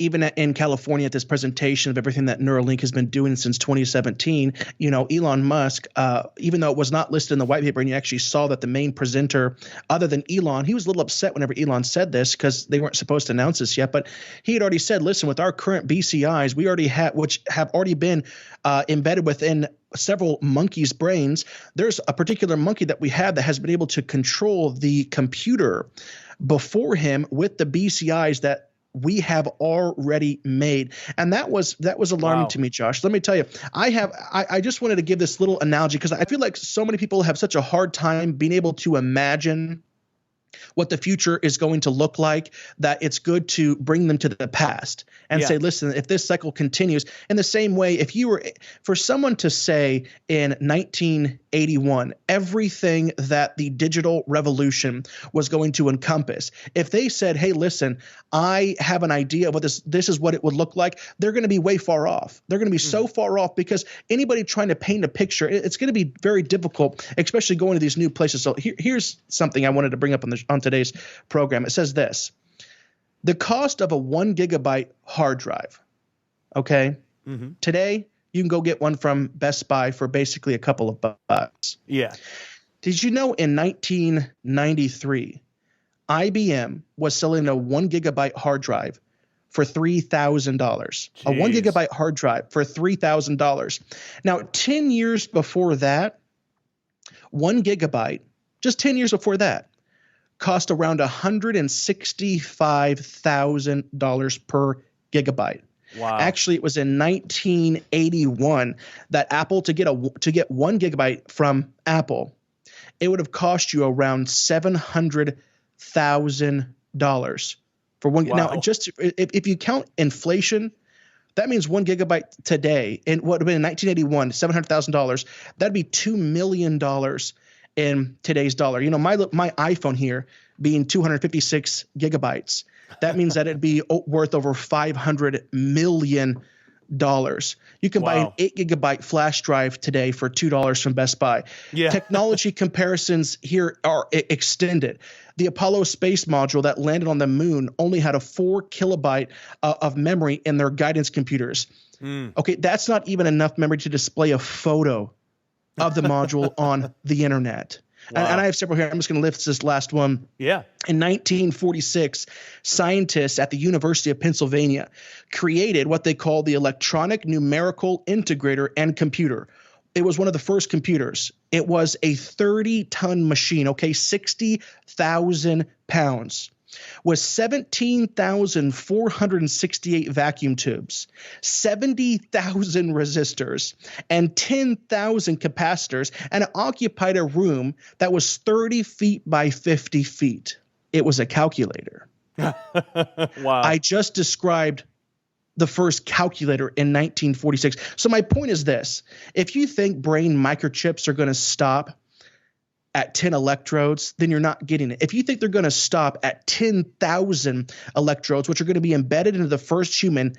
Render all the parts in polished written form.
even in California at this presentation of everything that Neuralink has been doing since 2017, Elon Musk, even though it was not listed in the white paper, and you actually saw that the main presenter, other than Elon, he was a little upset whenever Elon said this because they weren't supposed to announce this yet. But he had already said, listen, with our current BCIs, we already have, which have already been embedded within several monkeys' brains. There's a particular monkey that we have that has been able to control the computer before him with the BCIs that we have already made. And that was alarming to me, Josh. Let me tell you, I just wanted to give this little analogy because I feel like so many people have such a hard time being able to imagine what the future is going to look like, that it's good to bring them to the past and say, listen, if this cycle continues in the same way, if you were for someone to say in 1981, everything that the digital revolution was going to encompass, if they said, hey, listen, I have an idea of what this is what it would look like, they're going to be way far off. They're going to be so far off because anybody trying to paint a picture, it's going to be very difficult, especially going to these new places. So here's something I wanted to bring up on today's program. It says this: the cost of a 1 gigabyte hard drive. Okay. Today, you can go get one from Best Buy for basically a couple of bucks. Yeah. Did you know in 1993, IBM was selling a 1 gigabyte hard drive for $3,000? A 1 gigabyte hard drive for $3,000. Now, 10 years before that, 1 gigabyte, just 10 years before that, cost around $165,000 per gigabyte. Wow. Actually, it was in 1981 that Apple to get 1 gigabyte from Apple, it would have cost you around $700,000 for one. Wow. Now, just if you count inflation, that means 1 gigabyte today, and what would have been in 1981, $700,000. That'd be $2 million in today's dollar. My iPhone here being 256 gigabytes, that means that it'd be worth over $500 million. You can buy an 8 gigabyte flash drive today for $2 from Best Buy. Yeah. Technology comparisons here are extended. The Apollo space module that landed on the moon only had a 4 kilobyte of memory in their guidance computers. Okay, that's not even enough memory to display a photo of the module on the internet. Wow. And I have several here. I'm just going to lift this last one. Yeah. In 1946, scientists at the University of Pennsylvania created what they call the electronic numerical integrator and computer. It was one of the first computers. It was a 30-ton machine, 60,000 pounds, with 17,468 vacuum tubes, 70,000 resistors, and 10,000 capacitors, and it occupied a room that was 30 feet by 50 feet. It was a calculator. Wow. I just described the first calculator in 1946. So my point is this: if you think brain microchips are going to stop at 10 electrodes, then you're not getting it. If you think they're going to stop at 10,000 electrodes, which are going to be embedded into the first human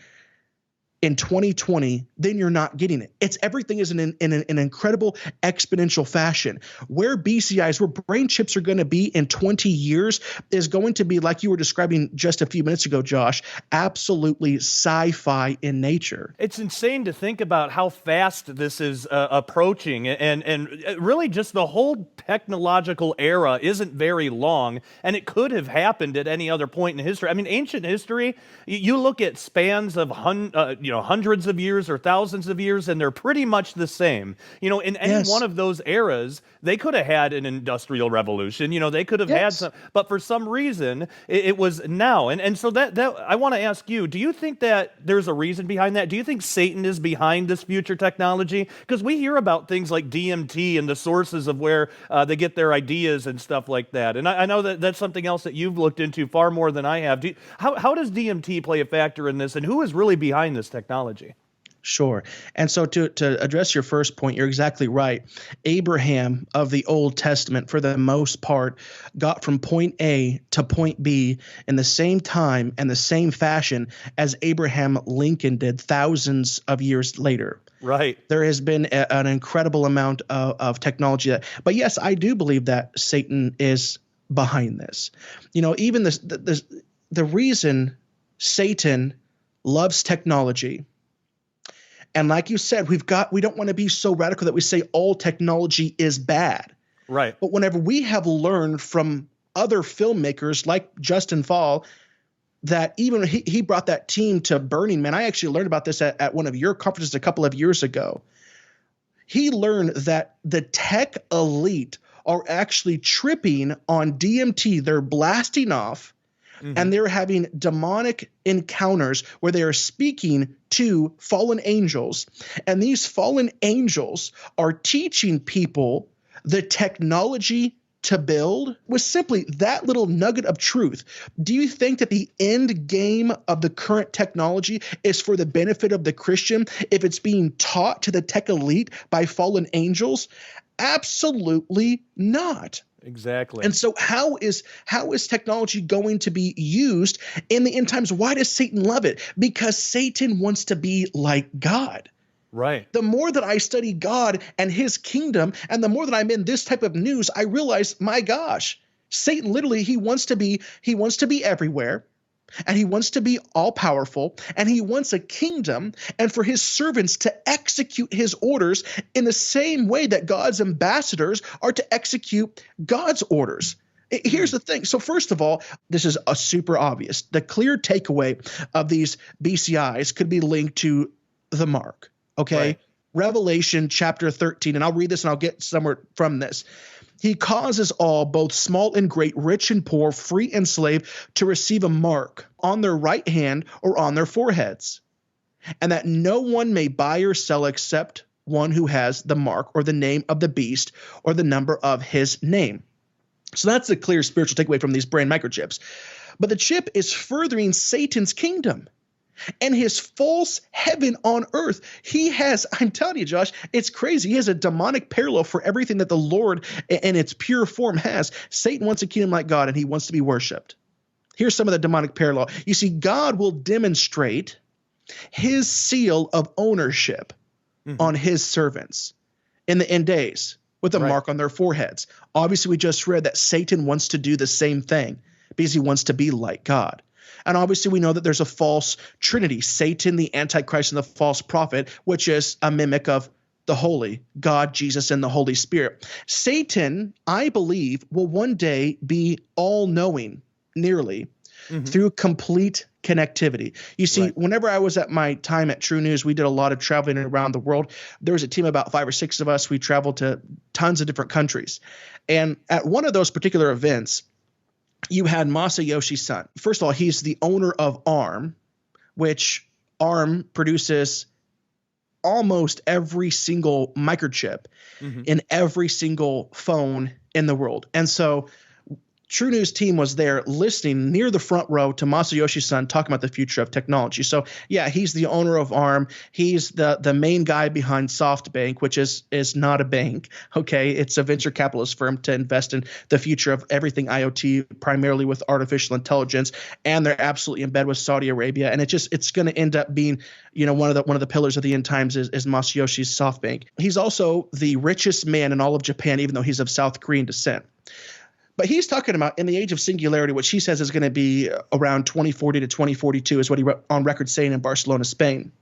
in 2020, then you're not getting it. Everything is in an incredible exponential fashion. Where BCIs, where brain chips are going to be in 20 years is going to be, like you were describing just a few minutes ago, Josh, absolutely sci-fi in nature. It's insane to think about how fast this is approaching, and really just the whole technological era isn't very long, and it could have happened at any other point in history. I mean, ancient history, you look at spans of hundreds of years or thousands of years, and they're pretty much the same. In any one of those eras, they could have had an industrial revolution. They could have had some, but for some reason, it was now. And so that I want to ask you, do you think that there's a reason behind that? Do you think Satan is behind this future technology? Because we hear about things like DMT and the sources of where they get their ideas and stuff like that. And I know that that's something else that you've looked into far more than I have. How does DMT play a factor in this, and who is really behind this technology? Sure. And so to address your first point, you're exactly right. Abraham of the Old Testament, for the most part, got from point A to point B in the same time and the same fashion as Abraham Lincoln did thousands of years later. Right. There has been an incredible amount of technology. But yes, I do believe that Satan is behind this. Even the reason Satan loves technology. And like you said, we don't want to be so radical that we say all technology is bad. Right. But whenever we have learned from other filmmakers like Justin Fall, that even he brought that team to Burning Man. I actually learned about this at one of your conferences a couple of years ago. He learned that the tech elite are actually tripping on DMT. They're blasting off, and they're having demonic encounters where they are speaking to fallen angels. And these fallen angels are teaching people the technology to build. With simply that little nugget of truth, do you think that the end game of the current technology is for the benefit of the Christian if it's being taught to the tech elite by fallen angels? Absolutely not. Exactly. And so how is technology going to be used in the end times? Why does Satan love it? Because Satan wants to be like God. Right. The more that I study God and his kingdom, and the more that I'm in this type of news, I realize, my gosh, Satan literally, he wants to be everywhere, and he wants to be all powerful, and he wants a kingdom and for his servants to execute his orders in the same way that God's ambassadors are to execute God's orders. Here's the thing. So first of all, this is a super obvious. The clear takeaway of these BCIs could be linked to the mark. Okay. Right. Revelation chapter 13, and I'll read this and I'll get somewhere from this. He causes all, both small and great, rich and poor, free and slave, to receive a mark on their right hand or on their foreheads, and that no one may buy or sell except one who has the mark or the name of the beast or the number of his name. So that's the clear spiritual takeaway from these brain microchips. But the chip is furthering Satan's kingdom and his false heaven on earth. He has, I'm telling you, Josh, it's crazy. He has a demonic parallel for everything that the Lord in its pure form has. Satan wants a kingdom like God, and he wants to be worshiped. Here's some of the demonic parallel. You see, God will demonstrate his seal of ownership on his servants in the end days with a mark on their foreheads. Obviously, we just read that Satan wants to do the same thing because he wants to be like God. And obviously, we know that there's a false trinity, Satan, the Antichrist, and the false prophet, which is a mimic of the holy, God, Jesus, and the Holy Spirit. Satan, I believe, will one day be all-knowing, nearly, through complete connectivity. You see, whenever I was at my time at True News, we did a lot of traveling around the world. There was a team of about 5 or 6 of us. We traveled to tons of different countries. And at one of those particular events, you had Masayoshi Son. First of all, he's the owner of ARM, which ARM produces almost every single microchip in every single phone in the world. And so True News team was there listening near the front row to Masayoshi Son talking about the future of technology. So yeah, he's the owner of ARM. He's the main guy behind SoftBank, which is not a bank. Okay, it's a venture capitalist firm to invest in the future of everything IoT, primarily with artificial intelligence. And they're absolutely in bed with Saudi Arabia. And it's going to end up being, one of the pillars of the end times is Masayoshi's SoftBank. He's also the richest man in all of Japan, even though he's of South Korean descent. But he's talking about in the age of singularity, which he says is going to be around 2040 to 2042 is what he wrote on record saying in Barcelona, Spain.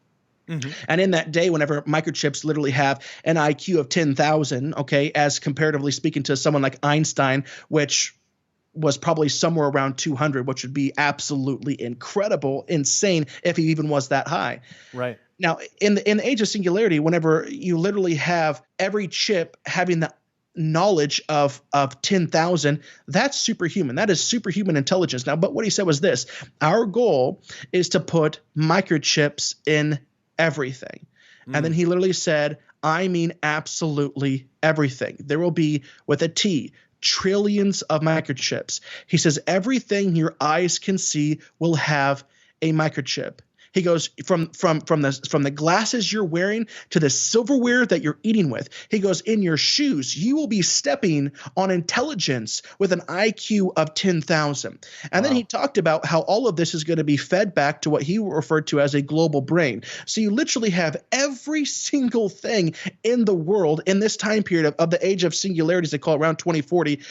And in that day, whenever microchips literally have an IQ of 10,000, okay, as comparatively speaking to someone like Einstein, which was probably somewhere around 200, which would be absolutely incredible, insane if he even was that high. Right. Now, in the age of singularity, whenever you literally have every chip having the knowledge of 10,000, that's superhuman. That is superhuman intelligence. Now, but what he said was this: our goal is to put microchips in everything. And then he literally said, I mean absolutely everything. There will be, with a T, trillions of microchips. He says everything your eyes can see will have a microchip. He goes from the glasses you're wearing to the silverware that you're eating with. He goes, in your shoes, you will be stepping on intelligence with an IQ of 10,000. And then he talked about how all of this is going to be fed back to what he referred to as a global brain. So you literally have every single thing in the world in this time period of the age of singularity, as they call it, around 2040,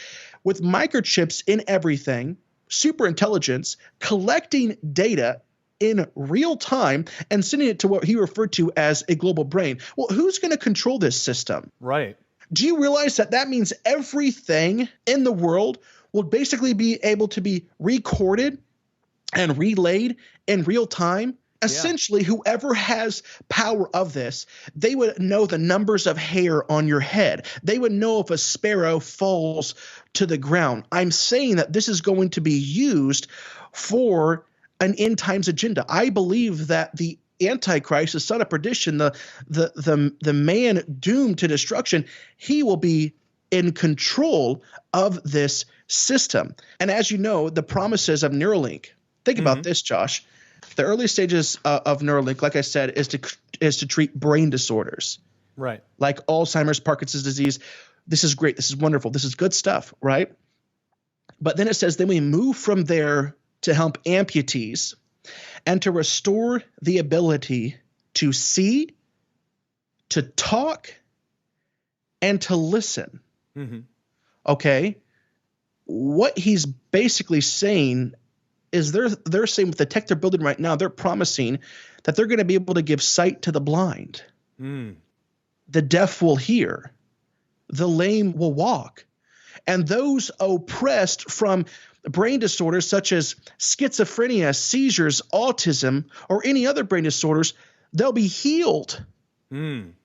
with microchips in everything, super intelligence, collecting data in real time and sending it to what he referred to as a global brain. Well, who's going to control this system? Right. Do you realize that means everything in the world will basically be able to be recorded and relayed in real time? Essentially, whoever has power of this, they would know the numbers of hair on your head. They would know if a sparrow falls to the ground. I'm saying that this is going to be used for an end times agenda. I believe that the Antichrist, the son of perdition, the man doomed to destruction, he will be in control of this system. And as you know, the promises of Neuralink. Think about this, Josh. The early stages of Neuralink, like I said, is to treat brain disorders, right? Like Alzheimer's, Parkinson's disease. This is great. This is wonderful. This is good stuff, right? But then it says, then we move from there to help amputees and to restore the ability to see, to talk, and to listen. Mm-hmm. Okay? What he's basically saying is they're saying with the tech they're building right now, they're promising that they're going to be able to give sight to the blind. The deaf will hear. The lame will walk. And those oppressed from brain disorders such as schizophrenia, seizures, autism, or any other brain disorders, they'll be healed. In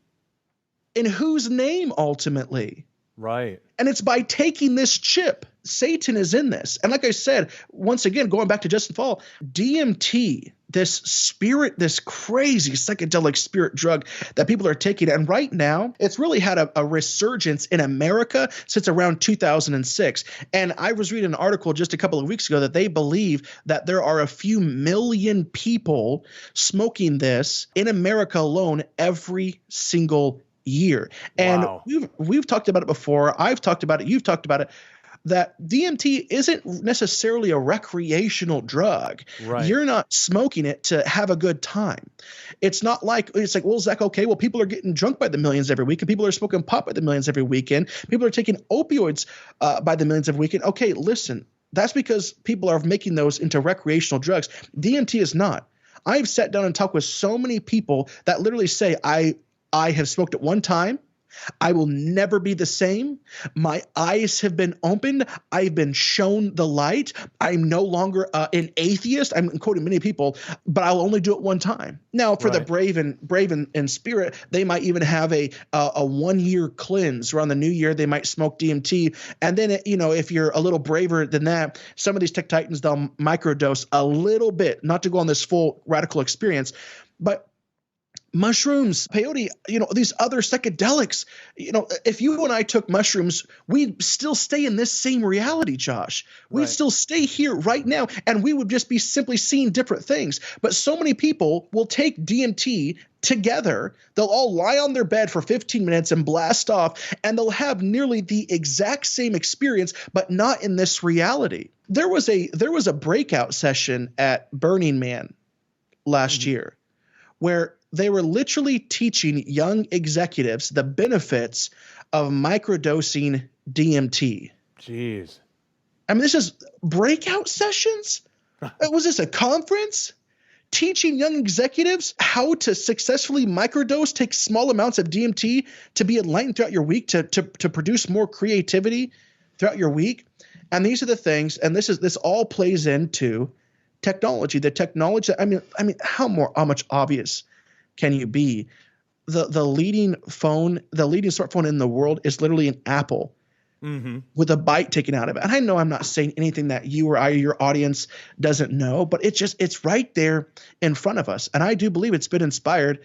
whose name ultimately? Right. And it's by taking this chip. Satan is in this. And like I said, once again, going back to Justin Fall, DMT, this crazy psychedelic spirit drug that people are taking. And right now, it's really had a resurgence in America since around 2006. And I was reading an article just a couple of weeks ago that they believe that there are a few million people smoking this in America alone every single year. And wow. we've talked about it before. I've talked about it. You've talked about it. That DMT isn't necessarily a recreational drug. Right. You're not smoking it to have a good time. It's not like, it's like, well, Zach, okay, well, people are getting drunk by the millions every week, and people are smoking pot by the millions every weekend. People are taking opioids by the millions every weekend. Okay, listen, that's because people are making those into recreational drugs. DMT is not. I've sat down and talked with so many people that literally say, I have smoked it one time. I will never be the same. My eyes have been opened. I've been shown the light. I'm no longer an atheist. I'm quoting many people, but I'll only do it one time. Now, for the brave in spirit, they might even have a 1-year cleanse. Around the new year, they might smoke DMT. And then, if you're a little braver than that, some of these tech titans, they'll microdose a little bit, not to go on this full radical experience, but mushrooms, peyote, these other psychedelics, if you and I took mushrooms, we'd still stay in this same reality, Josh. We'd still stay here right now, and we would just be simply seeing different things. But so many people will take DMT together. They'll all lie on their bed for 15 minutes and blast off, and they'll have nearly the exact same experience, but not in this reality. There was a breakout session at Burning Man last year where they were literally teaching young executives the benefits of microdosing DMT. Jeez. I mean, this is breakout sessions? Was this a conference? Teaching young executives how to successfully microdose, take small amounts of DMT to be enlightened throughout your week, to produce more creativity throughout your week. And these are the things, and this all plays into technology. The technology, I mean, how much obvious can you be? The leading smartphone in the world is literally an Apple with a bite taken out of it. And I know I'm not saying anything that you or your audience doesn't know, but it's right there in front of us. And I do believe it's been inspired